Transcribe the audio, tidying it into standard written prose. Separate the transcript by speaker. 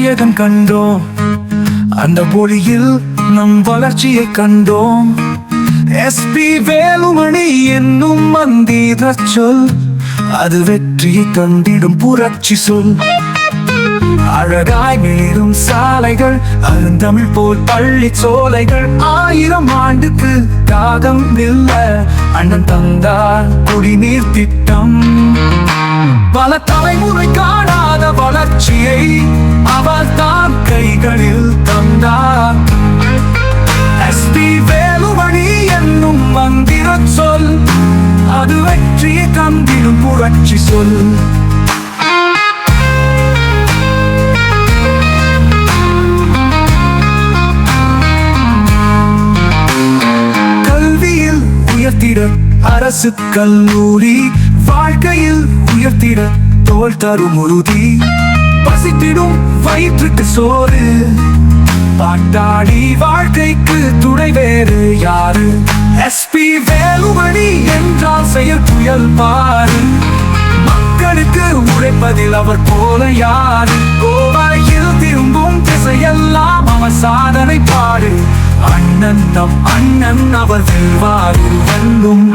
Speaker 1: நாயகன் கண்டோம், அந்த ஒளியில் நம் வளர்ச்சியை கண்டோம். எஸ்பி வேலுமணி என்னும் மந்திர சொல், அது வெற்றியை தந்திடும் புரட்சி சொல். அழகாய் மேலும் சாலைகள், அருந்தமிழ் போல் பள்ளி சோலைகள். 1000 ஆண்டுக்கு தாகம் இல்ல, அண்ணன் தந்தார் குடிநீர் திட்டம். பல தலைமுறை காணாத வளர்ச்சியை அவர் தான் கைகளில் தந்தார். எஸ்பி வேலுமணி என்னும் மந்திர சொல், அது வெற்றியை தந்திடும் புரட்சி சொல். கல்வியில் உயர்த்திட அரசு கல்லூரி, வாழ்க்கையில் உயர்த்திட தோள் தரும் உறுதி. பசித்திடும் வயிற்றுக்கு சோறு, பாட்டாளி வாழ்க்கைக்கு துணை வேறு யாரு? எஸ்பி வேலுமணி என்றால் செயல் புயல் பாரு. மக்களுக்கு உழைப்பதில் அவர் போல யாரு? கோவையில் திரும்பும் திசையெல்லாம் அவர் சாதனை பாடு. அண்ணன் நம் அண்ணன், அவர் வெல்வார் வெல்லும்.